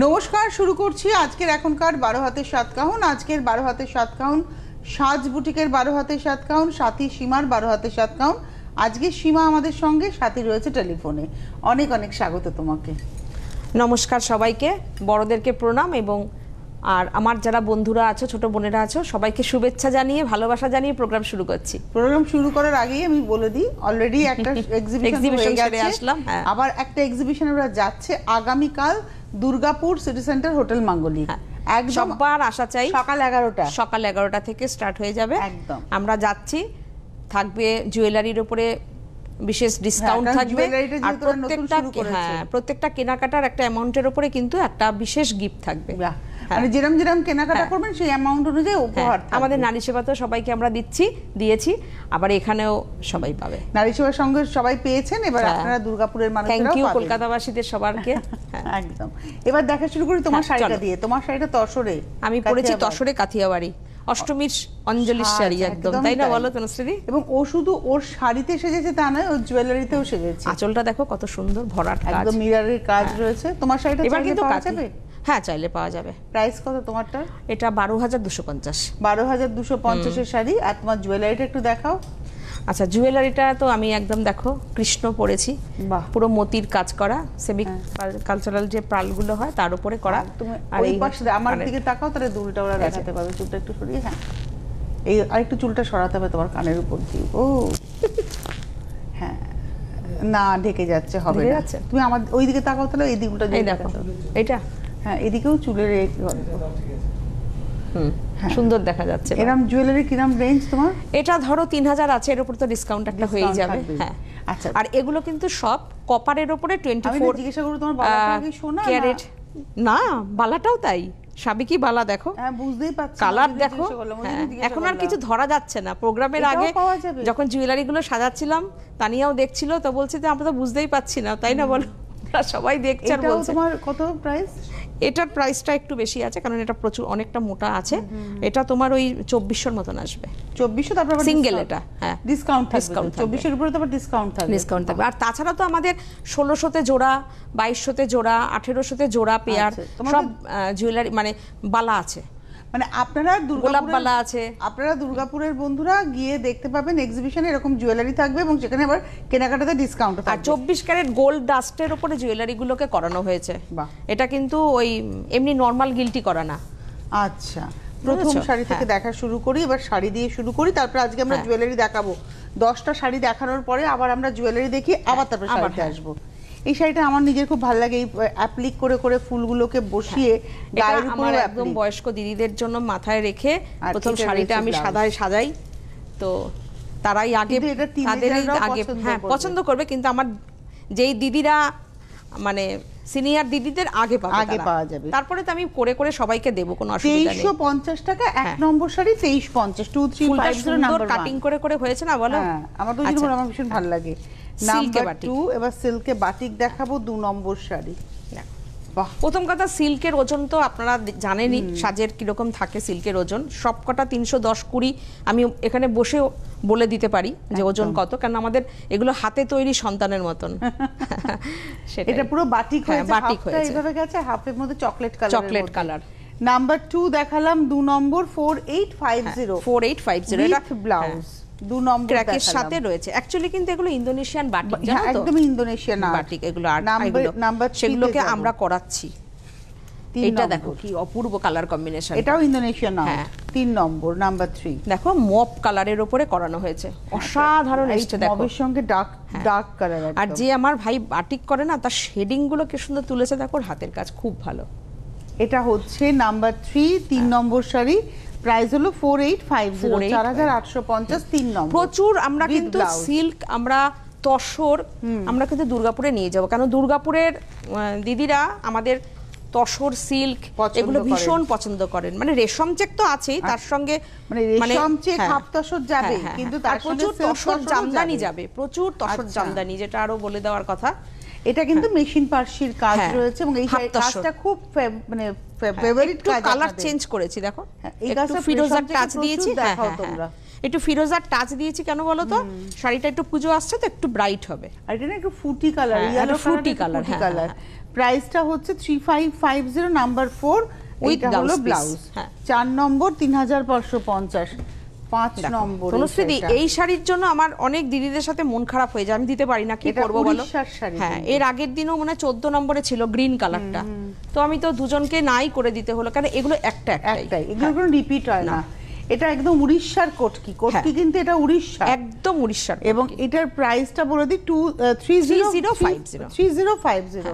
নমস্কার, শুরু করছি আজকের এখনকার 12 হাতের সাতকাহন। আজকের 12 হাতের সাতকাহন সাজ বুটিকের 12 হাতের সাতকাহন, সাথী সীমার 12 হাতের সাতকাহন। আজকে সীমা আমাদের সঙ্গে, সাথী রয়েছে টেলিফোনে। অনেক অনেক স্বাগত তোমাকে। নমস্কার সবাইকে, বড়দেরকে প্রণাম এবং আর আমার যারা বন্ধুরা আছো, ছোট বোনেরা আছো, সবাইকে শুভেচ্ছা জানিয়ে ভালোবাসা জানিয়ে প্রোগ্রাম শুরু করছি। প্রোগ্রাম শুরু করার আগেই আমি বলে দিই, অলরেডি একটা এক্সিবিশন ছেড়ে আসলাম, আবার একটা এক্সিবিশন ওরা যাচ্ছে আগামীকাল দুর্গাপুর সিটি সেন্টার হোটেল মাঙ্গলিক। সবার আশা চাই সকাল 11টা থেকে স্টার্ট হয়ে যাবে। একদম আমরা যাচ্ছি, থাকবে জুয়েলারির উপরে বিশেষ ডিসকাউন্ট থাকবে, আর প্রত্যেকটা কেনাকাটার একটা অ্যামাউন্টের উপরে কিন্তু একটা বিশেষ গিফট থাকবে। মানে যেরকম কেনাকাটা করবেন সেই অ্যামাউন্ট অনুযায়ী উপহার। আমাদের নারী সেবা তো সবাইকে আমরা দিয়েছি, আবার এখানেও সবাই পাবে। নারী সেবার সঙ্গে সবাই পেয়েছেন, এবার আপনারা দুর্গাপুরের মানুষেরাও থ্যাংক ইউ কলকাতাবাসীদের সবারকে। একদম। এবার দেখা শুরু করি তোমার শাড়িটা দিয়ে। তোমার শাড়িটা তসরে, আমি পরেছি তসরে কাথিয়াবাড়ি, অষ্টমীর অঞ্জলির শাড়ি একদম, তাই না বলো তনুশ্রী? এবং ও শুধু ওর শাড়িতে সেজেছে তা নয়, ওর জুয়েলারিতেও সেজেছে। আঁচলটা দেখো কত সুন্দর, ভরাট কাজ, একদম মিররের কাজ রয়েছে। তোমার শাড়িটা এবার কিন্তু পাওয়া যাবে? হ্যাঁ, চাইলে পাওয়া যাবে। প্রাইস কত তোমারটা? এটা 12,250। 12,250 এর শাড়ি। আর তোমার জুয়েলারিটা একটু দেখাও। আচ্ছা, জুয়েলারিটা তো আমি একদম দেখো কৃষ্ণ পরেছি, পুরো মতির কাজ করা, সেমি কালচারাল যে পার্লগুলো হয় তার উপরে করা। তুমি ওই পাশে আমার দিকে তাকাও, তাহলে দুলটা ওরা দেখাতে পারবে। চুলটা একটু সরিয়ে, হ্যাঁ এই আরেকটু চুলটা সরাতে হবে তোমার কানের উপর দিয়ে। ও হ্যাঁ, না ঢেকে যাচ্ছে, হবে না। তুমি আমার ওই দিকে তাকাও, তাহলে এই দিকটা দেখো, এটা হ্যাঁ এদিকেও চুলের সুন্দর দেখা যাচ্ছে। এরকম জুয়েলারি কিরকম রেঞ্জ তোমার? এটা ধরো 3000 আছে, এর উপর তো ডিসকাউন্ট একটা হয়ে যাবে। হ্যাঁ আচ্ছা, আর এগুলো কিন্তু সব কপারের উপরে 24 জিজ্ঞাসা করব তোমার বালাটা কি সোনা ক্যারেট না? বালাটাও তাই, সাবিকি বালা দেখো। হ্যাঁ বুঝতেই পাচ্ছি, কালার দেখো। এখন আর কিছু ধরা যাচ্ছে না। প্রোগ্রামের আগে যখন জুয়েলারি গুলো সাজাচ্ছিলাম, তানিয়াও দেখছিল, তো বলছি যে আমরা তো বুঝতেই পাচ্ছি না, তাই না বলো? সবাই দেখছে আর বলছে। তোমার কত প্রাইস? এটার প্রাইসটা একটু বেশি আছে, কারণ এটা প্রচুর অনেকটা মোটা আছে। এটা তোমার ওই 2400 মতন আসবে। 2400, তারপর সিঙ্গেল এটা। হ্যাঁ, ডিসকাউন্ট থাকবে। 2400 এর উপরে তারপর ডিসকাউন্ট থাকবে। আর তাছাড়া তো আমাদের 1600তে জোড়া, 2200তে জোড়া, 1800তে জোড়া পেয়ার সব জুয়েলারি মানে বালা আছে। মানে আপনারা দুর্গাপুরের বন্ধুরা গিয়ে দেখতে পাবেন এক্সিবিশনে এরকম জুয়েলারি থাকবে, এবং সেখানে আবার কেনাকাটাতে ডিসকাউন্ট থাকবে। আর 24 ক্যারেট গোল্ড ডাস্টের উপরে জুয়েলারি গুলোকে করানো হয়েছে। এটা কিন্তু ওই এমনি নরমাল গিলটি করা না। আচ্ছা, প্রথম শাড়ি থেকে দেখা শুরু করি। এবার শাড়ি দিয়ে শুরু করি, তারপর আজকে আমরা জুয়েলারি দেখাবো। 10টা শাড়ি দেখানোর পরে আবার আমরা জুয়েলারি দেখি, আবার তারপর শাড়িতে আসবো। এই শাড়িটা আমার নিজের খুব ভালো লাগে, এই অ্যাপ্লিক করে করে ফুলগুলোকে বসিয়ে গায়ের উপরে। একদম বয়স্ক দিদিদের জন্য মাথায় রেখে প্রথম শাড়িটা আমি সাজাই, তো তারাই আগে পছন্দ করবে। কিন্তু আমার যেই দিদিরা মানে সিনিয়র দিদিদের আগে পাওয়া যাবে, তারপরে তো আমি করে করে সবাইকে দেবো, কোনো অসুবিধা নেই। 2350 টাকা এক নম্বর শাড়ি, 2350 2350 নাম্বার কাটিং করে করে হয়েছে না বলো? আমার তো জিনিস আমার ভীষণ ভালো লাগে। নাম্বার 2 এবার সিল্কে বাটিক দেখাবো, 2 নম্বর শাড়ি। প্রথম কথা, সিল্কের ওজন তো আপনারা জানেনই, সাজের কিরকম থাকে সিল্কের ওজন। সবকটা 310-20 আমি এখানে বসে বলে দিতে পারি যে ওজন কত, কারণ আমাদের এগুলো হাতে তৈরি সন্তানের মতন। এটা পুরো বাটিক হয়েছে, হাফটা এইভাবে গেছে, হাফের মধ্যে চকলেট কালার। নাম্বার 2 দেখালাম, 2 নম্বর 4850 এটা ব্লাউজ, 2 নম্বর ক্র্যাকের সাথে রয়েছে। অ্যাকচুয়ালি কিন্তু এগুলো ইন্দোনেশিয়ান বাটিক, জানো তো? একদম ইন্দোনেশিয়ান বাটিক এগুলো। আর নাম্বার সেগুলোকে আমরা করাচ্ছি। এটা দেখো কি অপূর্ব কালার কম্বিনেশন, এটাও ইন্দোনেশিয়ান। 3 নম্বর নাম্বার 3 দেখো মপ কালারের উপরে করানো হয়েছে, অসাধারণ এসেছে দেখো। মবের সঙ্গে ডার্ক কালার। আর যে আমার ভাই বাটিক করে না, তার শেডিং গুলো কি সুন্দর তুলেছে দেখো, হাতের কাজ খুব ভালো। এটা হচ্ছে নাম্বার 3 3 নম্বর শাড়ি। প্রাইস হলো 4850, 4850, 3 নম্বর। প্রচুর আমরা কিন্তু সিল্ক, আমরা তসর আমরা কিন্তু দুর্গাপুরে নিয়ে যাব, কারণ দুর্গাপুরের দিদিরা আমাদের তসর সিল্ক এগুলো ভীষণ পছন্দ করেন। মানে রেশম চেক তো আছেই, তার সঙ্গে মানে রেশম চেক হাফ তসর যাবে, কিন্তু তার প্রচুর তসর জামদানি যাবে, প্রচুর তসর জামদানি, যেটা আরো বলে দেওয়ার কথা। এটা কিন্তু মেশিন পার্সির কাজ রয়েছে, এবং এই কাজটা খুব মানে ফেভারিট কাজ। কালার চেঞ্জ করেছি দেখো, একটু ফিরোজা টাচ দিয়েছি। একটু ফিরোজার টাচ দিয়েছি কেন বলো তো, শাড়িটা একটু পুজো আসছে তো একটু ব্রাইট হবে। আর এটা না একটু ফুটি কালার, ইয়েলো ফুটি কালার। প্রাইসটা হচ্ছে 3550 নাম্বার 4, এটা হলো ব্লাউজ। 4 নম্বর 3550, 5 নম্বর। তনুশ্রী, এই শাড়ির জন্য আমার অনেক দিদিদের সাথে মন খারাপ হয়ে যায়, আমি দিতে পারি না, কি করব বলো। হ্যাঁ, এর আগের দিনও মনে হয় 14 নম্বরে ছিল গ্রিন কালারটা, তো আমি তো দুজনকে নাই করে দিতে হলো, কারণ এগুলো একটাই, এগুলো কোনো রিপিট হয় না। এটা একদম উড়িষ্যার কটকি, কিন্তু এটা উড়িষ্যা, একদম উড়িষ্যার। এবং এটার প্রাইসটা বলে দিই 3050।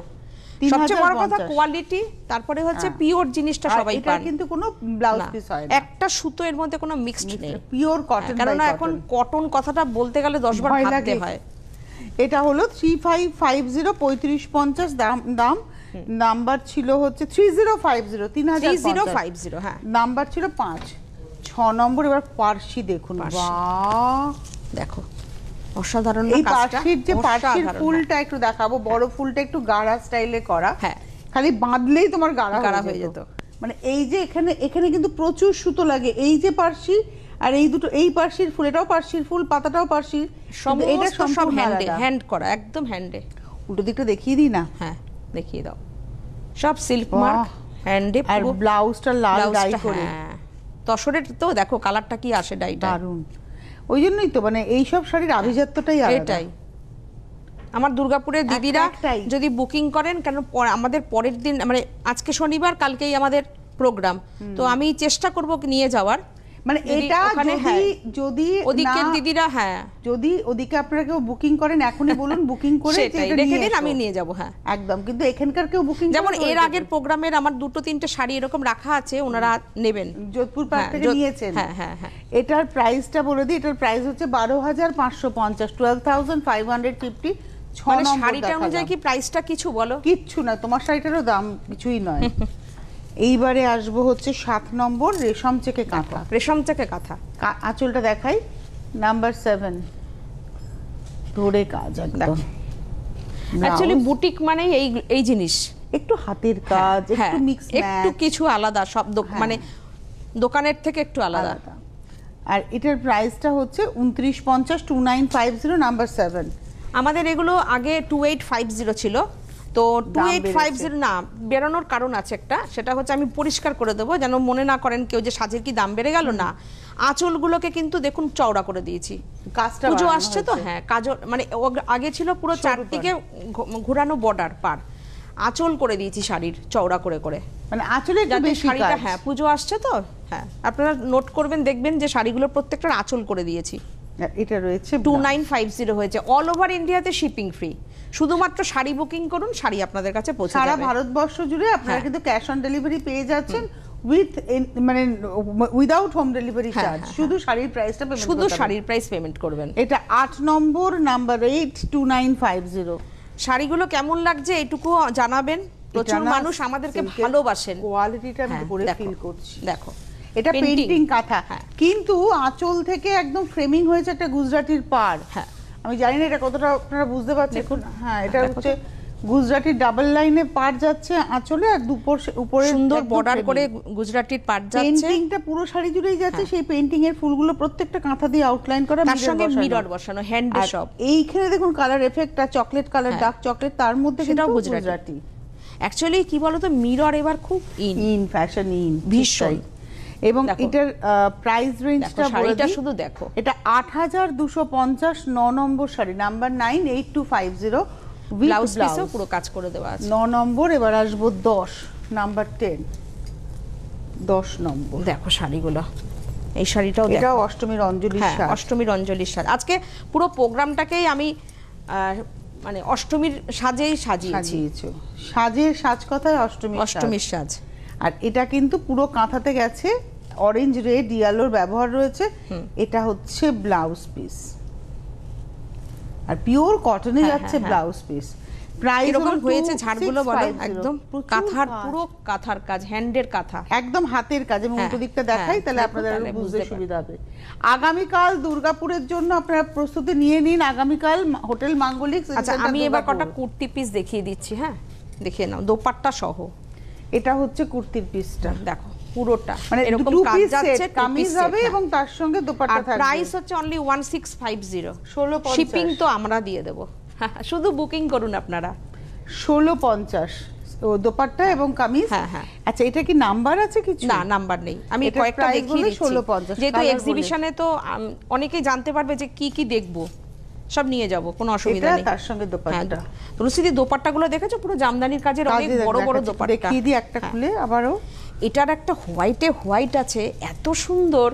সবচেয়ে বড় কথা কোয়ালিটি, তারপরে হচ্ছে পিওর জিনিসটা সবাই পায়, এটা কিন্তু কোনো ব্লাউজ পিস হয় না, একটা সুতো এর মধ্যে কোনো মিক্সড নেই, পিওর কটন। কারণ এখন কটন কথাটা বলতে গেলে 10 বার ভাবতে হয়। এটা হলো 3550, 3550 দাম। নাম্বার ছিল হচ্ছে 3050, হ্যাঁ, নাম্বার ছিল 5। 6 নম্বর। এবার পার্সি দেখুন, বাহ দেখো অসাধারণ। এই পার্সির যে পার্সির ফুলটা একটু দেখাবো, বড় ফুলটা একটু গাঢ়া স্টাইলে করা, হ্যাঁ, খালি বাঁধলেই তোমার গাঢ়া হয়ে যেত। মানে এই যে এখানে কিন্তু প্রচুর সুতো লাগে, এই যে পার্সি আর এই দুটো, এই পার্সির ফুল, এটাও পার্সির ফুল, পাতাটাও পার্সির, এটা সব হ্যান্ড করা, একদম হ্যান্ডে। উল্টো দিকটা দেখিয়ে দিই না? হ্যাঁ, দেখিয়ে দাও। সব সিল্ক মার্ক, হ্যান্ডে। আর ব্লাউজটা লাল ডাই করে, তসরের তো দেখো কালারটা কি আসে, ডাইটা দারুণ। ওই জন্যই তো মানে এইসব শাড়ির আভিজাত্যটাই আলাদা। আমার দুর্গাপুরের দিদিরা যদি বুকিং করেন, কারণ আমাদের পরের দিন মানে আজকে শনিবার, কালকেই আমাদের প্রোগ্রাম, তো আমি চেষ্টা করব নিয়ে যাওয়ার। মানে এটা যদি ওদিকের দিদিরা, হ্যাঁ, যদি ওদিকে আপনারা কেউ বুকিং করেন, এখনই বলুন বুকিং করে রেখে দিন, আমি নিয়ে যাব। হ্যাঁ, একদম। কিন্তু এখানকার কেউ বুকিং, যেমন এর আগের প্রোগ্রামের আমার 2-3টে শাড়ি এরকম রাখা আছে, ওনারা নেবেন, যোধপুর পার্ক থেকে নিয়েছেন। হ্যাঁ। এটার প্রাইসটা বলে দিই, এটার প্রাইস হচ্ছে 12550, 12550। মানে শাড়িটা অনুযায়ী কি প্রাইসটা কিছু বলো? কিচ্ছু না, তোমার শাড়িটারও দাম কিছুই নয়। এইবারে আসবো হচ্ছে 7 নম্বর, রেশম চেকে কাঁথা। রেশম চেকে কাঁথা, আঁচলটা দেখাই, নাম্বার 7 ধরে কাজ একদম। অ্যাকচুয়ালি বুটিক মানে এই জিনিস, একটু হাতের কাজ, একটু মিক্স, একটু কিছু আলাদা, সব মানে দোকানের থেকে একটু আলাদা। আর এটার প্রাইসটা হচ্ছে 2950, 2950, নাম্বার 7। আমাদের এগুলো আগে 2850 ছিল, তো 2850 না বেরোনোর কারণ আছে একটা, সেটা হচ্ছে আমি পরিষ্কার করে দেবো, যেন মনে না করেন কেউ যে সাজের কি দাম বেড়ে গেল। না, আঁচলগুলোকে কিন্তু দেখুন চওড়া করে দিয়েছি, কাজটা পুজো আসছে তো। হ্যাঁ, কাজল মানে আগে ছিল পুরো চারদিকে ঘোরানো বর্ডার পার, আঁচল করে দিয়েছি শাড়ির চওড়া করে করে, মানে আঁচলে একটু বেশি শাড়িটা, হ্যাঁ পুজো আসছে তো। হ্যাঁ, আপনারা নোট করবেন, দেখবেন যে শাড়িগুলো প্রত্যেকটার আঁচল করে দিয়েছি। এটা রয়েছে 2950 হয়েছে, অল ওভার ইন্ডিয়াতে শিপিং ফ্রি। শুধুমাত্র শাড়ি বুকিং করুন, শাড়ি আপনাদের কাছে পৌঁছে যাবে। সারা ভারতবর্ষ জুড়ে আপনারা কিন্তু ক্যাশ অন ডেলিভারি পেয়ে যাচ্ছেন, মানে উইদাউট হোম ডেলিভারি চার্জ। শুধু শাড়ির প্রাইসটা পেমেন্ট, শুধু শাড়ির প্রাইস পেমেন্ট করবেন। এটা 8 নম্বর, নাম্বার 8, 2950। শাড়িগুলো কেমন লাগছে এটুকু জানাবেন, প্রচুর মানুষ আমাদেরকে ভালোবাসেন, কোয়ালিটিটা আমি ধরে ফিল করছি। দেখো, এটা পেইন্টিং কাঁথা, কিন্তু আঁচল থেকে একদম ফ্রেমিং হয়েছে একটা গুজরাটির পাড়। হ্যাঁ, আমি জানি না এটা কতটা আপনারা বুঝতে পারছেন। হ্যাঁ, এটা হচ্ছে গুজরাটি ডাবল লাইনে পাড় যাচ্ছে আঁচলে, আর উপরে সুন্দর বর্ডার করে গুজরাটির পাড় যাচ্ছে। পেইন্টিংটা পুরো শাড়ি জুড়েই যাচ্ছে, সেই পেইন্টিং এর ফুলগুলো প্রত্যেকটা কাঁথা দিয়ে আউটলাইন করা, তার সঙ্গে মিরর বসানো, হ্যান্ডে সব। এইখানে দেখুন কালার এফেক্টটা, চকলেট কালার, ডার্ক চকলেট, তার মধ্যে সেটাও গুজরাটি। অ্যাকচুয়ালি কি বলতো, মিরর এবার খুব ইন ফ্যাশন, ভীষণ। এবং এটার প্রাইস রেঞ্জটা শাড়িটা শুধু দেখো, এটা 8250, 9 নম্বর শাড়ি, নাম্বার 9, 8250, ব্লাউজ পিসও পুরো কাজ করে দেওয়া আছে। 9 নম্বর। এবার আসবো 10, নাম্বার 10, 10 নম্বর। দেখো শাড়িগুলো, এই শাড়িটাও দেখো, এটাও অষ্টমীর অঞ্জলির সাজ। অষ্টমীর অঞ্জলির সাজ। আজকে পুরো প্রোগ্রামটাকেই আমি মানে অষ্টমীর সাজেই সাজিয়েছি। সাজের সাজ কথায় অষ্টমীর সাজ। আর এটা কিন্তু পুরো কাঁথাতে গেছে, অরেঞ্জ, রেড, ইয়েলোর ব্যবহার রয়েছে। এটা হচ্ছে ব্লাউজ পিস, আর পিওর কটনে যাচ্ছে ব্লাউজ পিস। প্রাইস এরকম হয়েছে, ঝাড়গুলো বলো, একদম কাঁথার, পুরো কাঁথার কাজ, হ্যান্ডের কাঁথা, একদম হাতের কাজ। এবং উল্টো দিকটা দেখাই, তাহলে আপনাদের বুঝতে সুবিধা হবে। আগামীকাল দুর্গাপুরের জন্য আপনারা প্রস্তুতি নিয়ে নিন। আগামীকাল হোটেল মাঙ্গলিক। আচ্ছা, আমি এবার কটা কুর্তি পিস দেখিয়ে দিচ্ছি। হ্যাঁ, দেখিয়ে নাও, দোপাট্টা সহ। এটা হচ্ছে কুর্তির পিসটা, দেখো পুরোটা মানে এরকম two কাজ piece যাচ্ছে, set, কামিজ হবে এবং তার সঙ্গে দোপাট্টা থাকবে। প্রাইস হচ্ছে অনলি 1650, 1650 শিপিং তো আমরা দিয়ে দেব, শুধু বুকিং করুন আপনারা। 1650 ও দোপাট্টা এবং কামিজ। হ্যাঁ হ্যাঁ। আচ্ছা এটা কি নাম্বার আছে কিছু? না নাম্বার নেই, আমি কয়েকটা দেখিয়ে দিচ্ছি 1650, যেহেতু এক্সিবিশনে তো অনেকেই জানতে পারবে যে কি কি দেখবো, সব নিয়ে যাব, কোনো অসুবিধা নেই। এটা তার সঙ্গে দোপাট্টা। তুলসীদি দোপাট্টাগুলো দেখেছো, পুরো জামদানির কাজের অনেক বড় বড় দোপাট্টা। দেখিয়ে দিই একটা খুলে আবারও। এটার একটা হোয়াইট আছে, এত সুন্দর।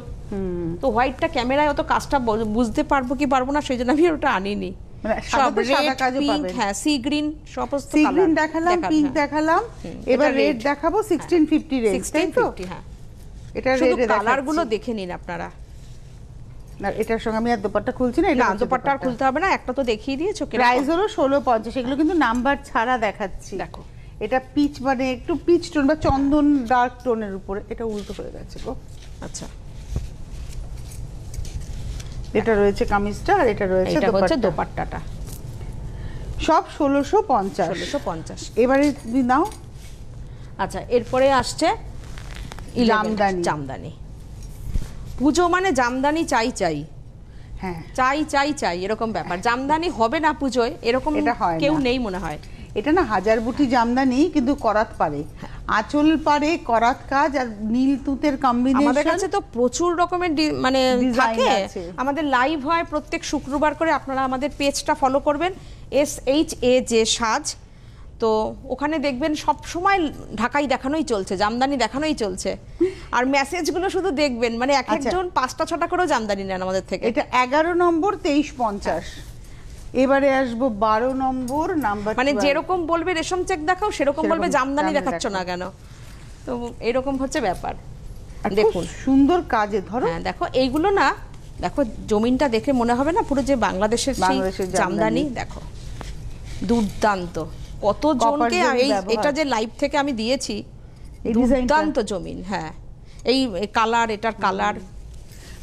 তো হোয়াইটটা ক্যামেরায় অত কাজটা বুঝতে পারবো কি পারবো না, সেই জন্য আমি ওটা আনিনি। সব রেড, পিঙ্ক, হ্যাঁ সি গ্রিন, সমস্ত কালার। সি গ্রিন দেখালাম, পিঙ্ক দেখালাম, এবার রেড দেখাবো। 1650 রেঞ্জ, 1650। হ্যাঁ এটা রেড কালারগুলো দেখে নিন আপনারা। না এটার সঙ্গে আমি আর দোপাট্টা খুলছি না, এটা দোপাট্টা আর খুলতে হবে না, একটা তো দেখিয়ে দিয়েছো। প্রাইস হলো 1650, এগুলো কিন্তু নাম্বার ছাড়া দেখাচ্ছি। দেখো এটা পিচ, মানে একটু পিচ টোন বা চন্দন ডার্ক টোনের উপরে। এটা উল্টো হয়ে গেছে গো। আচ্ছা এটা রয়েছে কামিজটা, আর এটা রয়েছে দোপাট্টাটা। সব 1650। এবারে তুমি নাও। আচ্ছা এরপরে আসছে জামদানি। পুজো মানে জামদানি চাই। হ্যাঁ চাই এরকম ব্যাপার। জামদানি হবে না পুজোয় এরকম কেউ নেই মনে হয়। এটা না হাজার বুটি জামদানি, কিন্তু করাত পারে, আঁচল পারে, করাত কাজ আর নীল তুতের কম্বিনেশন। আমাদের কাছে তো প্রচুর রকমের মানে থাকে। আমাদের লাইভ হয় প্রত্যেক শুক্রবার করে, আপনারা আমাদের পেজটা ফলো করবেন, SHAJ সাজ। তো ওখানে দেখবেন সব সময় ঢাকাই দেখানোই চলছে, জামদানি দেখানোই চলছে। আর মেসেজগুলো শুধু দেখবেন, মানে এক একজন 5টা 6টা করেও জামদানি নেন আমাদের থেকে। এটা 11 নম্বর 2350। এবারে আসবো 12 নম্বর নাম্বার। মানে যেরকম বলবে রেশম চেক দেখাও, সেরকম বলবে জামদানি দেখাচ্ছ না কেন। তো এরকম হচ্ছে ব্যাপার। দেখুন সুন্দর কাজে ধরো। হ্যাঁ দেখো এইগুলো না, দেখো জমিনটা দেখে মনে হবে না পুরো যে বাংলাদেশের জামদানি। দেখো দুর্দান্ত, কত জনকে এটা যে লাইভ থেকে আমি দিয়েছি, দুর্দান্ত জমিন। হ্যাঁ এই কালার, এটার কালার।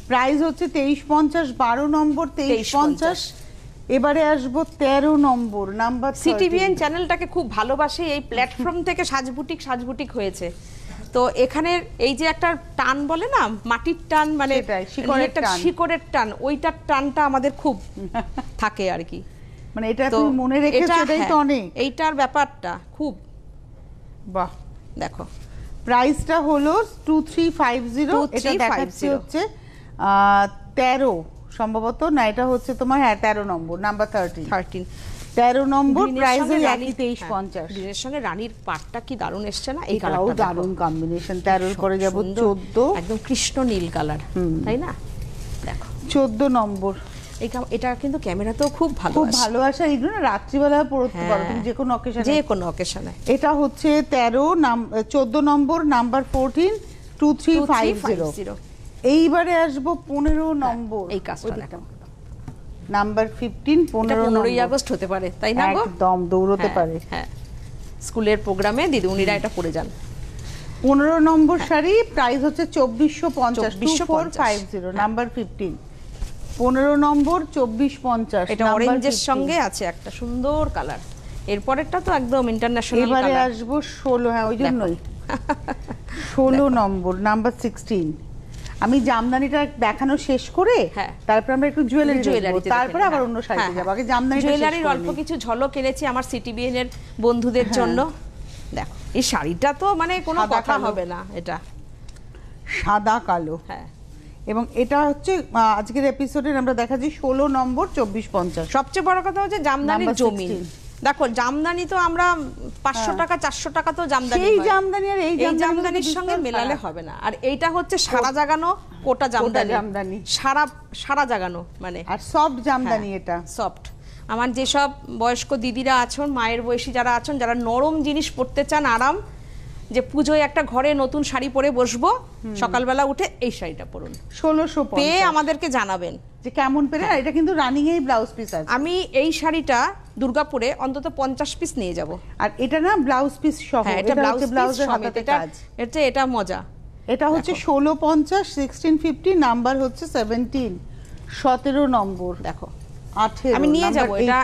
প্রাইস হচ্ছে 2350, 12 নম্বর 2350। এবারে আসবো 13 নম্বর নাম্বার। সিটিভিএন চ্যানেলটাকে খুব ভালোবাসে, এই প্ল্যাটফর্ম থেকে সাজবুটিক হয়েছে। তো এখানে এই যে একটা টান বলে না, মাটির টান, মানে শিকড়ের টান, ওইটার টানটা আমাদের খুব থাকে আর কি। মানে এটা তুমি মনে রেখেছো, এটাই তো অনেক। এইটার ব্যাপারটা খুব বাহ। দেখো প্রাইসটা হলো 2350। এটা দেখাচ্ছে হচ্ছে 13 সম্ভবত, না এটা হচ্ছে তোমার 13 নম্বর নাম্বার 13 নম্বর। প্রাইস হলো 2350। এর সঙ্গে রানীর পাটটা কি দারুণ এসছে না, এই কালারটা দারুণ কম্বিনেশন। 13 করে যাব 14, একদম কৃষ্ণ নীল কালার, তাই না? দেখো 14 নম্বর। এটা কিন্তু ক্যামেরাতেও খুব ভালো আসে। এইগুলো না রাত্রিবেলা পরতে পারো তুমি যে কোনো অকেশনে। এটা হচ্ছে 14 নম্বর নাম্বার 14, 2350। এইবারে আসবো 15 নম্বর। এই কাজটা দেখো, নাম্বার 15, 15ই আগস্ট হতে পারে, তাই না গো? একদম দৌড়তে পারে। হ্যাঁ স্কুলের প্রোগ্রামে দিদিমণিরা এটা পরে যান। 15 নম্বর শাড়ি, প্রাইস হচ্ছে 2450, 2450 নাম্বার 15। 15 নম্বর 2450। এটা অরেঞ্জের সঙ্গে আছে একটা সুন্দর কালার। এরপরেরটা তো একদম ইন্টারন্যাশনাল কালার। এবারে আসবো 16, হ্যাঁ ওই জন্যই 16 নম্বর নাম্বার 16। আমি জামদানিটা দেখানো শেষ করে তারপর আমরা একটু জুয়েলারি, তারপরে আবার অন্য শাড়িতে যাব। আগে জামদানি, জুয়েলারির অল্প কিছু ঝলক এনেছি আমার সিটিবিএন এর বন্ধুদের জন্য। দেখো এই শাড়িটা তো মানে কোনো কথা হবে না, এটা সাদা কালো। হ্যাঁ এবং এটা হচ্ছে আজকের এপিসোডে আমরা দেখাচ্ছি 16 নম্বর 2450। সবচেয়ে বড় কথা হচ্ছে জামদানির জমিন। দেখো জামদানি তো আমরা 500 টাকা 400 টাকা তো জামদানি, এই জামদানি আর এই জামদানির সঙ্গে মেলালে হবে না। আর এইটা হচ্ছে সারা জাগানো কোটা জামদানি, সারা জাগানো, মানে আর সফট জামদানি। এটা সফট। আমার যেসব বয়স্ক দিদিরা আছেন, মায়ের বয়সী যারা আছেন, যারা নরম জিনিস পরতে চান, আরাম, যে পুজোয় একটা ঘরে নতুন শাড়ি পরে বসবো, সকালবেলা উঠে এই শাড়িটা পরুন। 1650 পেয়ে আমাদেরকে জানাবেন যে কেমন পেলে। এটা কিন্তু রানিং এই ব্লাউজ পিস আছে। আমি এই শাড়িটা দুর্গাপুরে অন্তত 50 পিস নিয়ে যাব। আর এটা না ব্লাউজ পিস সহ, এটা ব্লাউজের হাতে কাজ। এটা মজা। এটা হচ্ছে 1650, 1650 নাম্বার হচ্ছে 17, 17 নম্বর। দেখো 18 আমি নিয়ে যাব এটা।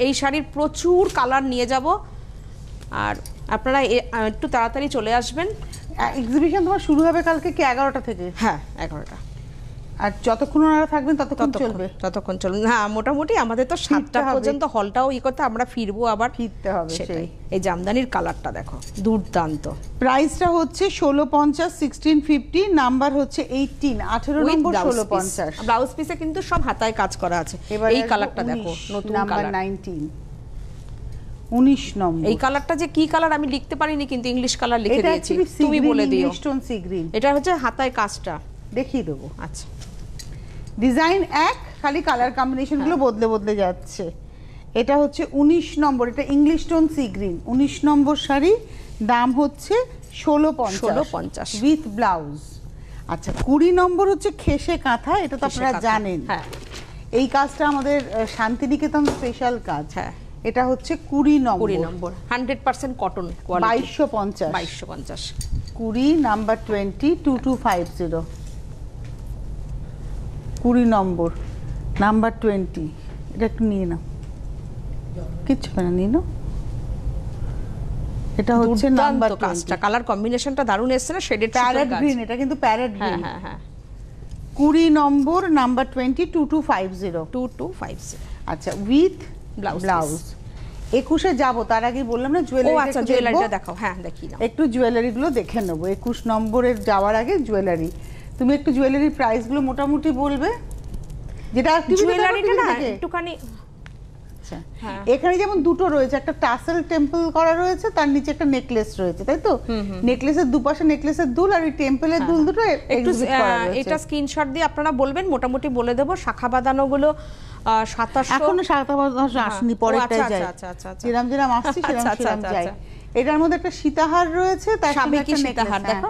এই শাড়ির প্রচুর কালার নিয়ে যাব। আর আপনারা একটু তাড়াতাড়ি চলে আসবেন। এক্সিবিশন তোমার শুরু হবে কালকে কি 11টা থেকে? হ্যাঁ 11টা। আর যতক্ষণ ওনারা থাকবেন ততক্ষণ চলবে? ততক্ষণ চলবে। হ্যাঁ মোটামুটি আমাদের তো 7টা পর্যন্ত হলটাও করতে, আমরা ফিরবো, আবার ফিরতে হবে। সেটাই। এই জামদানির কালারটা দেখো দুর্দান্ত। প্রাইসটা হচ্ছে 1650, 1650, নাম্বার হচ্ছে 18, 18 নম্বর 1650। ব্লাউজ পিসে কিন্তু সব হাতায় কাজ করা আছে। এই কালারটা দেখো, নতুন নাম্বার 19, 19 নম্বর। এই কালারটা যে কি কালার আমি লিখতে পারিনি, কিন্তু ইংলিশ কালার লিখে দিয়েছি, তুমি বলে দিও। স্টোন সি গ্রিন, এটা হচ্ছে হাতায় কাজটা দেখিয়ে দেবো। আচ্ছা, ডিজাইন এক, খালি কালার কম্বিনেশন গুলো বদলে বদলে যাচ্ছে। এটা হচ্ছে 19 নম্বর, এটা ইংলিশ টোন সি গ্রিন, 19 নম্বর শাড়ি, দাম হচ্ছে 1650 উইথ ব্লাউজ। আচ্ছা 20 নম্বর হচ্ছে খেসে কাঁথা, এটা তো আপনারা জানেন। হ্যাঁ, এই কাজটা আমাদের শান্তিনিকেতন স্পেশাল কাজ। হ্যাঁ, এটা হচ্ছে 20 নম্বর 100% কটন কোয়ালিটি, 2250। 20 নাম্বার 20, 2250। 20 নম্বর নাম্বার 20, এটা একটু নিয়ে নাও, কিচ্ছু না, নিয়ে নাও। এটা হচ্ছে নাম্বার 20, কালার কম্বিনেশনটা দারুণ এসেছে না, শেডেড প্যারেট গ্রিন, এটা কিন্তু প্যারেট গ্রিন। হ্যাঁ হ্যাঁ, 20 নম্বর নাম্বার 20, 2250। আচ্ছা উইথ ব্লাউজ। 21-এ যাবো, তার আগে বললাম না জুয়েলারিটা দেখাও। হ্যাঁ দেখি না, একটু জুয়েলারি গুলো দেখে নেবো। 21 নম্বরের যাওয়ার আগে জুয়েলারি, তুমি একটু জুয়েলারির প্রাইস গুলো মোটামুটি বলবে, যেটা জুয়েলারিটা না একটুখানি। এখানে যেমন দুটো রয়েছে, একটা টাসেল টেম্পল করা রয়েছে, তার নিচে একটা নেকলেস রয়েছে, তাই তো? নেকলেসের দুপাশে নেকলেসের দুল আর এই টেম্পলের দুল দুটো একটু এটা স্ক্রিনশট দিয়ে আপনারা বলবেন, মোটামুটি বলে দেব। শাখা বাঁধানো গুলো 2700, এখনো শাখা বাঁধানো আসেনি, পরেরটাই যায়। যেরাম যেরাম আসছে সেরাম যায়। এটার মধ্যে একটা সীতাহার রয়েছে, তার সঙ্গে একটা নেকলেস, দেখো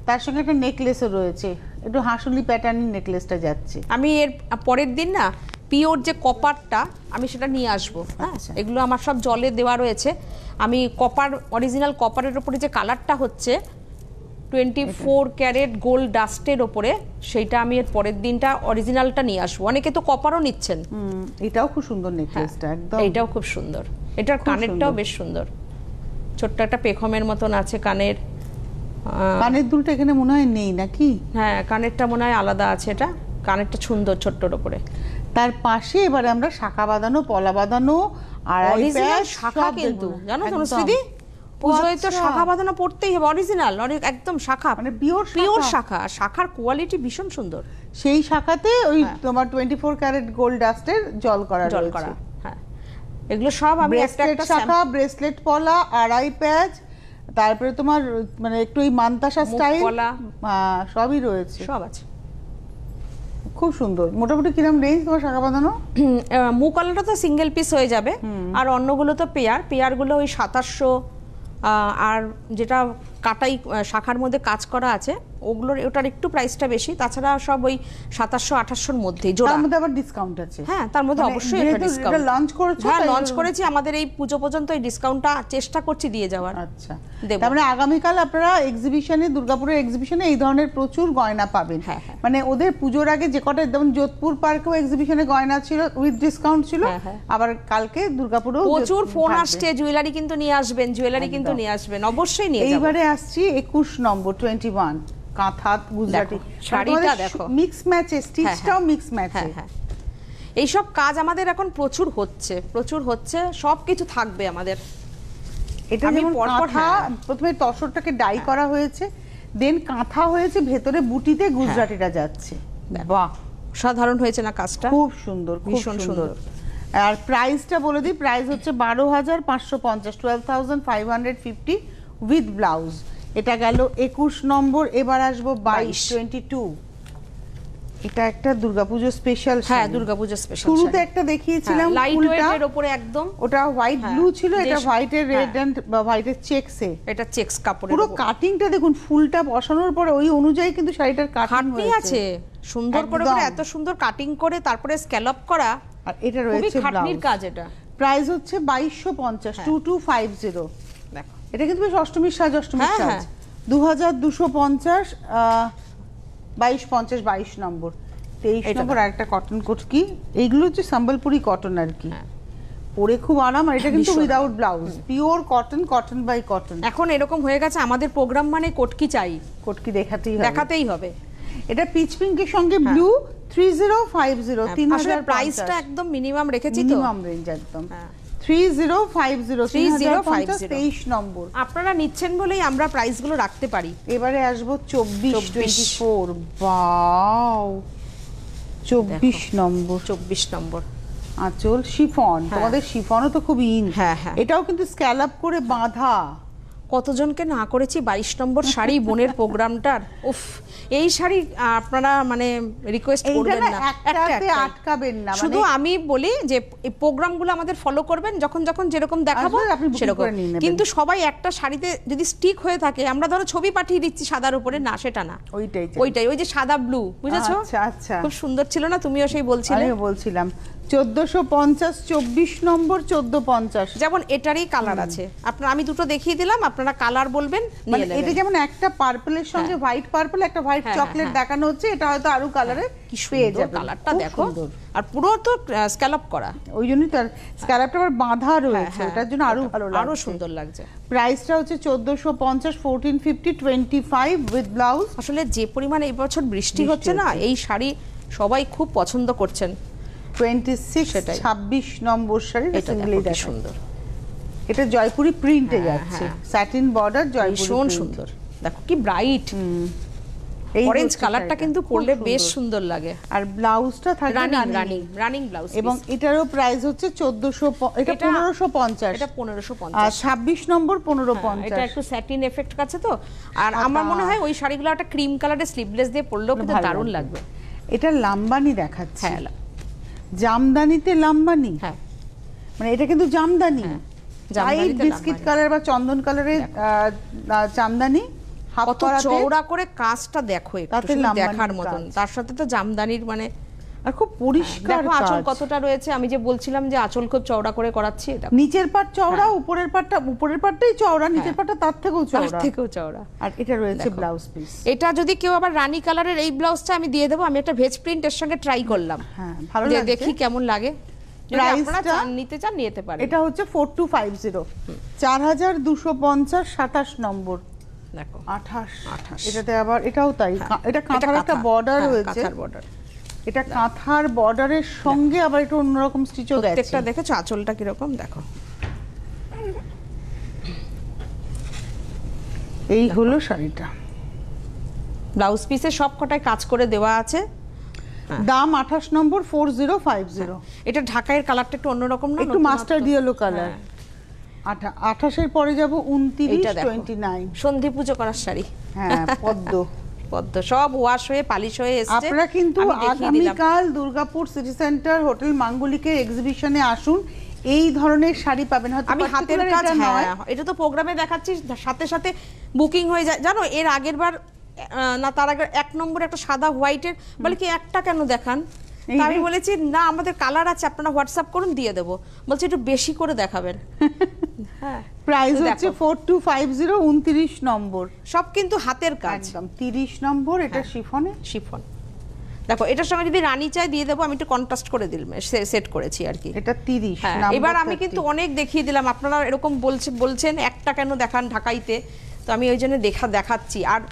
তার সঙ্গে একটা নেকলেসও রয়েছে, একটু হাসুলি প্যাটার্নের নেকলেসটা যাচ্ছে। আমি এর পরের দিন না পিওর যে কপারটা আমি সেটা নিয়ে আসবো। এগুলো আমার সব জলে দেওয়া রয়েছে। আমি কপার, অরিজিনাল কপারের উপরে যে কালারটা হচ্ছে 24 ক্যারেট গোল্ড ডাস্টের উপরে, সেইটা আমি এর পরের দিনটা অরিজিনালটা নিয়ে আসবো। অনেকে তো কপারও নিচ্ছেন। এটাও খুব সুন্দর নেকলেসটা, একদম এটাও খুব সুন্দর। এটার কানেরটাও বেশ সুন্দর, ছোট্ট একটা পেখমের মতন আছে কানের। কানের দুলটা এখানে মনে হয় নেই নাকি? হ্যাঁ কানেরটা মনে হয় আলাদা আছে, এটা কানেরটা সুন্দর ছোট্টর উপরে। তার পাশে এবারে আমরা শাখা বাঁধানো, পলা বাঁধানো, আড়াই প্যাচ শাখা, কিন্তু জানো তো দিদি, পুজোয় তো শাখা বাঁধানো পড়তেই হবে, অরিজিনাল একদম শাখা, মানে পিওর শাখা। শাখার কোয়ালিটি ভীষণ সুন্দর। সেই শাখাতে ওই তোমার 24 ক্যারেট গোল্ড ডাস্টের জল করা। হ্যাঁ এগুলো সব আমি একটা একটা শাখা, ব্রেসলেট পলা, আড়াই প্যাচ, তারপরে তোমার মানে একটু এই মান্তাসা স্টাইল, সবই রয়েছে, সব আছে। খুব সুন্দর। মোটামুটি কিরকম রেঞ্জ তোমার শাখা বাঁধানো? মুকালাটা তো সিঙ্গেল পিস হয়ে যাবে, আর অন্যগুলো তো পেয়ারগুলো ওই 2700, আর যেটা কাটাই শাখার মধ্যে কাজ করা আছে ওগুলোর ওটার একটু প্রাইসটা বেশি। তাছাড়া সব ওই 2700-2800-র মধ্যেই জোড়া। তার মধ্যে আবার ডিসকাউন্ট আছে। হ্যাঁ তার মধ্যে অবশ্যই একটা ডিসকাউন্ট। এটা লঞ্চ করেছো? হ্যাঁ লঞ্চ করেছি, আমাদের এই পুজো পর্যন্ত এই ডিসকাউন্টটা চেষ্টা করছি দিয়ে যাওয়ার। আচ্ছা, তার মানে আগামীকাল আপনারা এক্সিবিশনে, দুর্গাপুরের এক্সিবিশনে এই ধরনের প্রচুর গয়না পাবেন। মানে ওদের পুজোর আগে যে কটা, যেমন যোধপুর পার্কেও এক্সিবিশনে গয়না ছিল উইথ ডিসকাউন্ট ছিল, আবার কালকে দুর্গাপুরেও প্রচুর ফোন আসছে, জুয়েলারি কিন্তু নিয়ে আসবেন, জুয়েলারি কিন্তু নিয়ে আসবেন, অবশ্যই নিয়ে যাবেন। এইবারে আসছি 21 নম্বর 21 কাঁথা গুজরাটি শাড়িটা দেখো, মিক্স ম্যাচে, স্টিচটাও মিক্স ম্যাচে। এইসব কাজ আমাদের এখন প্রচুর হচ্ছে, সবকিছু থাকবে আমাদের। এটা যেমন কাঁথা, প্রথমে তসরটাকে ডাই করা হয়েছে, দেন কাঁথা হয়েছে, ভেতরে বুটিতে গুজরাটিটা যাচ্ছে। বাহ, সাধারণ হয়েছে না কাজটা? খুব সুন্দর, ভীষণ সুন্দর। আর প্রাইসটা বলে দিই, প্রাইস হচ্ছে 12,550, 12,550 উইথ ব্লাউজ। এটা গেল 21 নম্বর। এবার আসবো 22। এটা একটা দুর্গাপূজো স্পেশাল। হ্যাঁ দুর্গাপূজো স্পেশাল। শুরুতে একটা দেখিয়েছিলাম লাইট ওয়েটের উপরে একদম, ওটা হোয়াইট ব্লু ছিল, এটা হোয়াইটের রেড এন্ড হোয়াইটের চেকসে, এটা চেকস কাপড়ের। পুরো কাটিংটা দেখুন, ফুলটা বসানোর পরে ওই অনুযায়ী কিন্তু শাড়িটার কাটিং আছে, সুন্দর করে এত সুন্দর কাটিং করে তারপরে স্ক্যালপ করা। আর এটা রয়েছে খাটনির কাজ। এটা প্রাইস হচ্ছে 2250, 2250। দেখো এটা কিন্তু বেশ অষ্টমীর সাজ, অষ্টমীর সাজ। 2250, 2250, 22 নম্বর। 23 নম্বর আরেকটা কটন কোট, কি এইগুলো হচ্ছে সম্বলপুরি কটন আর কি। পরে খুব আরাম। আর এটা কিন্তু without blouse, pure cotton, cotton by cotton. এখন এরকম হয়ে গেছে আমাদের প্রোগ্রাম মানে কটকি চাই, কটকি দেখাতেই হবে। এটা পিচ পিঙ্কের সঙ্গে ব্লু 3050 3000 প্রাইসটা একদম মিনিমাম রেখেছি তো, মিনিমাম রেঞ্জ একদম 3050 23 নম্বর। আপনারা নিচ্ছেন বলেই আমরা প্রাইসগুলো রাখতে পারি। এবারে আসবো 24 ওয়াও 24 নম্বর। 24 নম্বর আঁচল শিফন, তোমাদের শিফনও তো খুব ইন। এটাও কিন্তু স্ক্যালপ করে বাঁধা। কতজনকে না করেছি 22 নম্বর শাড়ি বোনের প্রোগ্রামটার। উফ, এই শাড়ি আপনারা মানে রিকোয়েস্ট করবেন না, একটাতে আটকাবেন না। শুধু আমি বলি যে এই প্রোগ্রামগুলো আমাদের ফলো করবেন, যখন যখন যেরকম দেখাবো সেরকম। কিন্তু সবাই একটা শাড়িতে যদি স্টিক হয়ে থাকে, আমরা ধরো ছবি পাঠিয়ে দিচ্ছি সাদার উপরে, না সেটা না, ওইটাই ওই যে সাদা ব্লু, বুঝেছো? আচ্ছা, খুব সুন্দর ছিল না? তুমিও সেই বলছিলে। আমিও বলছিলাম 1450 24 নম্বর 1450। যেমন এটারই কালার আছে, আপনারা আমি দুটো দেখিয়ে দিলাম, আপনারা কালার বলবেন নিয়ে নেবেন। এটা যেমন একটা পার্পলের সঙ্গে হোয়াইট পার্পল, একটা হোয়াইট চকলেট দেখানো হচ্ছে, এটা হয়তো আরো কালারে পেয়ে যাবে। কালারটা দেখো, আর পুরো তো স্ক্যালপ করা, ওই জন্যই তো স্ক্যালপটা আবার বাঁধা রয়েছে, ওটার জন্য আরো ভালো লাগছে, আরো সুন্দর লাগছে। প্রাইসটা হচ্ছে 1450 1450 25 উইথ ব্লাউজ। আসলে যে পরিমাণ এই বছর বৃষ্টি হচ্ছে না, এই শাড়ি সবাই খুব পছন্দ করছেন। 26 নম্বর শাড়ি, এটা সুন্দর, এটা জয়পুরি প্রিন্টে যাচ্ছে, স্যাটিন বর্ডার জয়পুরি, ভীষণ সুন্দর। দেখো কি ব্রাইট অরেঞ্জ কালারটা, কিন্তু পরলে বেশ সুন্দর লাগে। আর ব্লাউজটা থাকে রানিং ব্লাউজ, এবং এটারও প্রাইস হচ্ছে 1400, এটা 1550, এটা 1550। আর 26 নম্বর 1550। এটা একটু স্যাটিন এফেক্ট আছে তো। আর আমার মনে হয় ওই শাড়িগুলো একটা ক্রিম কালারের স্লিভলেস দিয়ে পরলেও কিন্তু দারুণ লাগবে। এটা লাম্বানি দেখাচ্ছে, জামদানিতে লাম্বানি, মানে এটা কিন্তু জামদানি, বিস্কিট কালার বা চন্দন কালারের জামদানি, কত চওড়া করে কাজটা দেখো, একটু দেখার মতন। তার সাথে তো জামদানির মানে আর খুব পরিষ্কার কাজ। আঁচল কতটা রয়েছে, আমি যে বলছিলাম যে আঁচল খুব চওড়া করে করাচ্ছি, এটা নিচের পাট চওড়া, উপরের পাটটাই চওড়া, নিচের পাটটা তার থেকেও চওড়া। আর এটা রয়েছে ব্লাউজ পিস। এটা যদি কেউ আবার রানী কালারের এই ব্লাউজটা আমি দিয়ে দেবো, আমি একটা ভেজ প্রিন্টের সঙ্গে ট্রাই করলাম, ভালো লাগছে, দেখি কেমন লাগে। প্রাইসটা নিতে চান নিতে পারেন। এটা হচ্ছে 4250 4250 27 নম্বর। দেখো 28, এটাতে আবার এটাও তাই, এটা কাঁথার একটা বর্ডার রয়েছে, কাঁথার বর্ডার, এটা কাঁথার বর্ডারের সঙ্গে আবার একটু অন্যরকম স্টিচও গেছে। প্রত্যেকটা দেখেছো আঁচলটা কি রকম, দেখো। এই হলো শাড়িটা, ব্লাউজ পিসে সব কটায় কাজ করে দেওয়া আছে। দাম 28 নম্বর 4050। এটা ঢাকাইয়ের কালারটা একটু অন্যরকম না, একটু মাস্টার্ড ইয়েলো কালার। 28 এর পরে যাব 29 29 সন্ধি পূজো করার শাড়ি। পদ্ম সব ওয়াশ হয়ে পালিশ হয়ে এসেছে। আপনারা কিন্তু আগামীকাল দুর্গাপুর সিটি সেন্টার হোটেল মাঙ্গলিকের এক্সিবিশনে আসুন, এই ধরনের শাড়ি পাবেন। হয়তো আমি হাতের কাজ, এটা তো প্রোগ্রামে দেখাচ্ছি, সাথে সাথে বুকিং হয়ে যায়। জানো এর আগের বার না, তার আগে 1 নম্বর একটা সাদা হোয়াইটের, বলে কি একটা কেন দেখান, আমি বলেছি না আমাদের কালার আছে, আপনারা হোয়াটসঅ্যাপ করুন দিয়ে দেবো। বলছে একটু বেশি করে দেখাবেন। প্রাইস হচ্ছে 4250 29 নম্বর, সব কিন্তু হাতের কাজ। একদম 30 নম্বর, এটা শিফন। দেখো এটার সঙ্গে যদি রানী চাই দিয়ে দেবো, আমি একটু কন্ট্রাস্ট করে দিলাম, সেট করেছি আর কি। এটা 30 এবার আমি কিন্তু অনেক দেখিয়ে দিলাম, আপনারা এরকম বলছেন একটা কেন দেখান ঢাকাইতে, তো আমি ওই জন্য দেখাচ্ছি। আর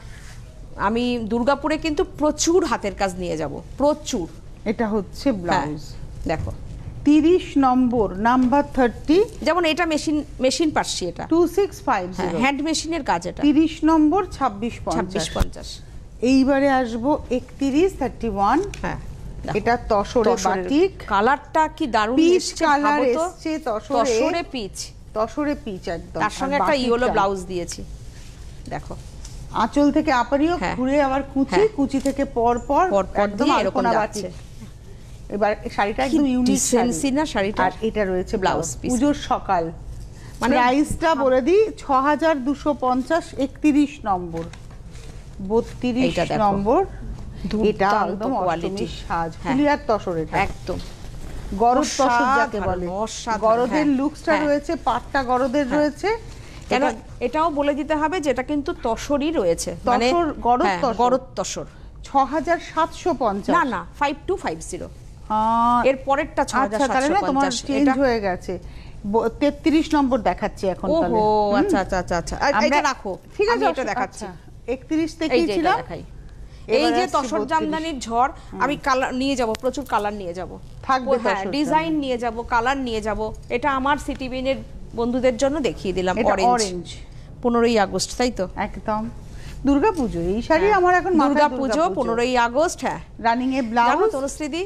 আমি দুর্গাপুরে কিন্তু প্রচুর হাতের কাজ নিয়ে যাব, প্রচুর। এটা হচ্ছে ব্লাউজ, দেখো 30 নম্বর নাম্বার 30, যেমন এটা মেশিন পাচ্ছি, এটা 2650 হ্যান্ড মেশিনের কাজ, এটা 30 নম্র 2650। এইবারে আসবো 31 31। এটা তসরে বাটিক, কালারটা কি দারুণ এসেছে, কালার এসেছে তসরে পিচ একদম। তার সঙ্গে একটা ইয়েলো ব্লাউজ দিয়েছি, দেখো আঁচল থেকে আপারিও ঘুরে আবার কুচি থেকে পর একদম এরকম যাচ্ছে। এবার শাড়িটা একদম ইউনিক শাড়িটা। আর এটা রয়েছে ব্লাউজ পিস, পুজোর সকাল। প্রাইসটা বলে দিই 6250 31 নম্বর 32 নম্বর। এটা একদম কোয়ালিটি সাজ, ফুলিয়ার তসর, এটা একদম গরদ তসর যাকে বলে। গরদের লুকসটা রয়েছে, পাটটা গরদের রয়েছে। কেন এটাও বলে দিতে হবে যে এটা কিন্তু তসরই রয়েছে, মানে গরদ তসর। 6750, না 5250। এর পরেরটা 6750। আচ্ছা তাহলে না তোমার চেঞ্জ হয়ে গেছে, 33 নম্বর দেখাচ্ছি এখন তাহলে। ওহো আচ্ছা আচ্ছা আচ্ছা আচ্ছা, এটা রাখো, ঠিক আছে এটা দেখাচ্ছি। 31 থেকেই ছিলাম। এই যে তসর জামদানির ঝড়, আমি কালার নিয়ে যাব, প্রচুর কালার নিয়ে যাব, থাকবে ডিজাইন নিয়ে যাব, কালার নিয়ে যাব। এটা আমার সিটিবিনের বন্ধুদের জন্য দেখিয়ে দিলাম, অরেঞ্জ। 15ই আগস্ট, তাই তো? একদম দুর্গাপূজো এই শাড়ি আমার এখন দুর্গাপূজো 15ই আগস্ট। হ্যাঁ, রানিং এ ব্লাউজ। তনুশ্রীদি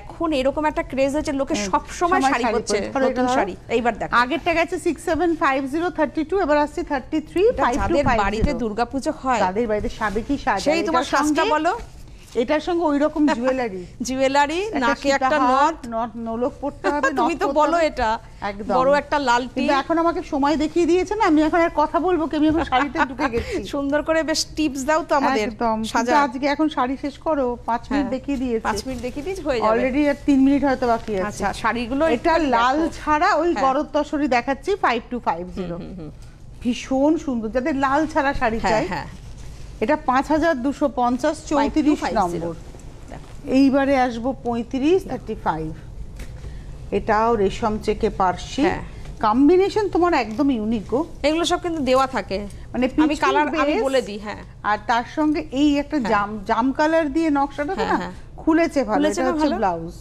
এখন এরকম একটা ক্রেজ হচ্ছে, লোকে সব সময় শাড়ি পরছে, নতুন শাড়ি। এইবার দেখো, আগেরটা গেছে 675032, এবার আসছে 3352। যাদের বাড়িতে দুর্গাপূজো হয়, তাদের বাড়িতে সাবেকি সাজ, সেই তোমার সাজটা বলো, এটার সঙ্গে ওইরকম জুয়েলারি, নাকে একটা নট নোলক পড়তে হবে। তুমি তো বলো এটা একদম বড় একটা লাল টিপ। এখন আমাকে সময় দেখিয়ে দিয়েছে না, আমি এখন আর কথা বলবো কি, আমি এখন শাড়িতে ঢুকে গেছি। সুন্দর করে বেশ টিপস দাও তো আমাদের সাজা। আজকে এখন শাড়ি শেষ করো, 5 মিনিট দেখিয়ে দিয়েছে। 5 মিনিট দেখিয়ে দিয়েছে, হয়ে যাবে অলরেডি। আর 3 মিনিট হয়তো বাকি আছে। আচ্ছা, শাড়িগুলো এটা লাল ছাড়া ওই গরদ তসরি দেখাচ্ছি 5250। ভীষণ সুন্দর, যাদের লাল ছাড়া শাড়ি চাই। এটা 5250, 34 নম্বর। এইবারে আসবো 3535। এটাও রেশম চেকে পার্সি, কম্বিনেশন তোমার একদম ইউনিক গো। এগুলো সব কিন্তু দেওয়া থাকে, মানে আমি কালার আমি বলে দিই। হ্যাঁ, আর তার সঙ্গে এই একটা জাম কালার দিয়ে নকশাটা না খুলেছে ভালো। এটা হচ্ছে ব্লাউজ।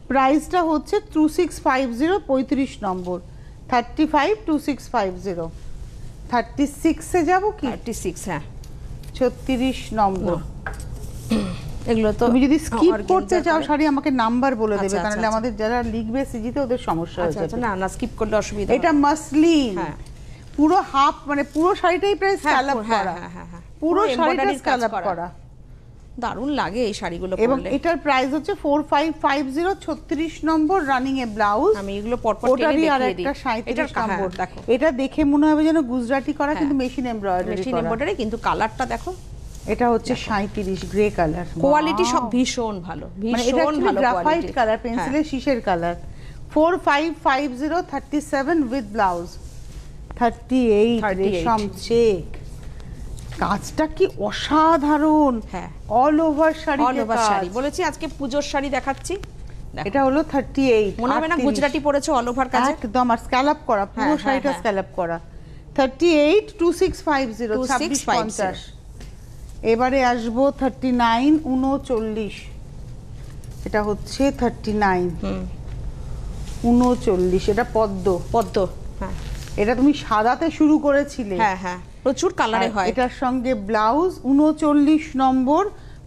প্রাইসটা হচ্ছে 2650, 35 নম্বর। 352650। 36 এ যাব কি? 36, হ্যাঁ 36 নম্বর। এগুলো তো তুমি যদি স্কিপ করতে চাও শাড়ি, আমাকে নাম্বার বলে দেবে, কারণ আমাদের যারা লিখবে সিজিতে ওদের সমস্যা হয়ে যাবে। না না, স্কিপ করলে অসুবিধা। এটা মাসলিন, পুরো হাফ, মানে পুরো শাড়িটাই প্রায় স্ক্যালপ করা। পুরো শাড়িটা স্ক্যালপ করা, দারুণ লাগে এই শাড়িগুলো পরলে। এবং এটার প্রাইস হচ্ছে 4550, 36 নম্বর। রানিং এ ব্লাউজ। আমি এগুলো পরপর টেনে দেখিয়ে দিই। এটা 37 নম্বর। এটা দেখে মনে হবে যেন গুজরাটি করা, কিন্তু মেশিন এমব্রয়ডারি, কিন্তু কালারটা দেখো। এটা হচ্ছে 37 গ্রে কালার। কোয়ালিটি সব ভীষণ ভালো, ভীষণ ভালো গ্রাফাইট কালার, পেন্সিলের শীষের কালার। 4550, 37 with blouse. 38 রেশম চেক। কাজটা কি অসাধারণ। হ্যাঁ, all over sari, all over sari. বলেছি আজকে পূজোর শাড়ি দেখাচ্ছি। এটা হলো 38। মনে হবে না গুজরাটি পরেছে, অল ওভার কাজ একদম। আর স্ক্যালপ করা, পুরো শাড়িটা স্ক্যালপ করা। 38 2650, 2650। এবারে আসবো 39 39। এটা হচ্ছে 39 39। এটা পদ্ম। হ্যাঁ, এটা তুমি সাদাতে শুরু করেছিলে। হ্যাঁ হ্যাঁ, প্রচুর কালারে হয়। এটার সঙ্গে ব্লাউজ। 39 নম্বর।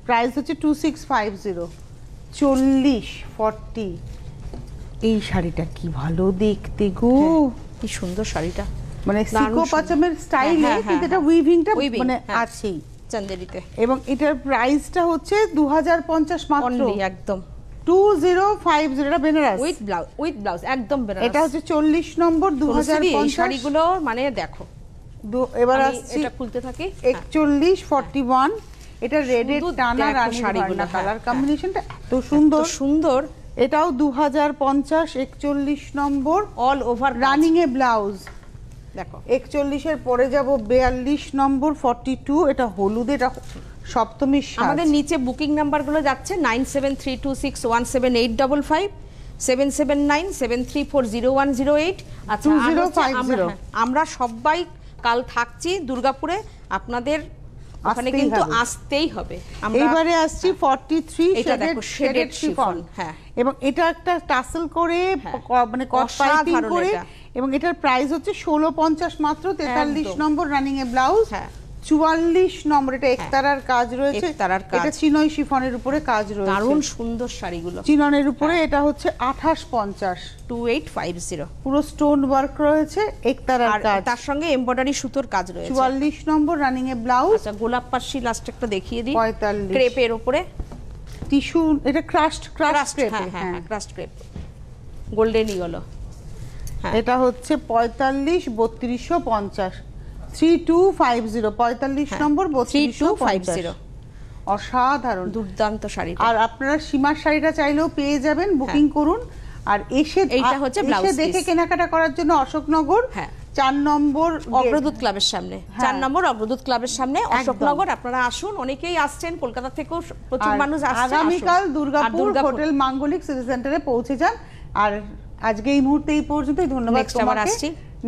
প্রাইস হচ্ছে 2650। 40। এই শাড়িটা কি ভালো দেখতে গো, কি সুন্দর শাড়িটা, মানে সিকো পাচামের স্টাইলে, কিন্তু এটা উইভিংটা মানে আছেই চান্দেরিতে। এবং এটার প্রাইসটা হচ্ছে 2050 মাত্র, একদম 2050। এটা বেনারস উইথ ব্লাউজ, একদম বেনারস। এটা হচ্ছে 40 নম্বর। 2050 এই শাড়িগুলো মানে দেখো। এবার আসছে, এটা খুলতে থাকে 41 41। এটা রেডের টানা রানী শাড়িগুলো, কালার কম্বিনেশনটা এত সুন্দর সুন্দর। এটাও 2050, 41 নম্বর। অল ওভার রানিং এ ব্লাউজ। দেখো 41 এর পরে যাব 42 নম্বর, 42। এটা হলুদ, এটা সপ্তমীর সাজ। আমাদের নিচে বুকিং নাম্বারগুলো যাচ্ছে 9732617855, 7797340108। আচ্ছা, আমরা সবাই কাল থাকছি দুর্গাপুরে, আপনাদের ওখানে কিন্তু আসতেই হবে। এইবারে আসছি 43 এটা দেখো শেডেড শিফন। হ্যাঁ, এবং এটা একটা টাসেল করে, মানে কট পাইপিং করে, এবং এটার প্রাইস হচ্ছে 1650 মাত্র। 43 নম্বর। রানিং এ ব্লাউজ। 44 নম্বর। এটা একতারার কাজ রয়েছে, এটা চিনই শিফনের উপরে কাজ রয়েছে। দারুণ সুন্দর শাড়িগুলো, চিননের উপরে। এটা হচ্ছে 2850, 2850। পুরো স্টোন ওয়ার্ক রয়েছে, একতারার কাজ, তার সঙ্গে এমব্রয়ডারি সুতোর কাজ রয়েছে। 44 নম্বর। রানিং এ ব্লাউজ। আচ্ছা, গোলাপ পাশি লাস্ট একটা দেখিয়ে দিই। 45 ক্রেপের উপরে টিস্যু। এটা ক্রাশড ক্রেপ। হ্যাঁ, ক্রাশড ক্রেপ, গোল্ডেন ইয়েলো। এটা হচ্ছে 45 3250, 3250। 45 নম্বর, 3250। অসাধারণ, দুর্দান্ত শাড়ি। আর আপনারা সীমার শাড়িটা চাইলেও পেয়ে যাবেন, বুকিং করুন। আর এসে এইটা হচ্ছে ব্লাউজ দেখে কেনাকাটা করার জন্য অশোকনগর 4 নম্বর অগ্রদূত ক্লাবের সামনে, 4 নম্বর অগ্রদূত ক্লাবের সামনে অশোকনগর। আপনারা আসুন, অনেকেই আসছেন, কলকাতা থেকেও প্রচুর মানুষ আসছে। আগামীকাল দুর্গাপুর হোটেল মাঙ্গলিক সিটি সেন্টারে পৌঁছে যান। আর আজকে এই মুহূর্তে এই পর্যন্তই, ধন্যবাদ তোমাকে।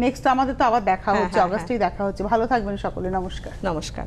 নেক্সট আমাদের তো আবার দেখা হচ্ছে, অগাস্টেই দেখা হচ্ছে। ভালো থাকবেন সকলে, নমস্কার। নমস্কার।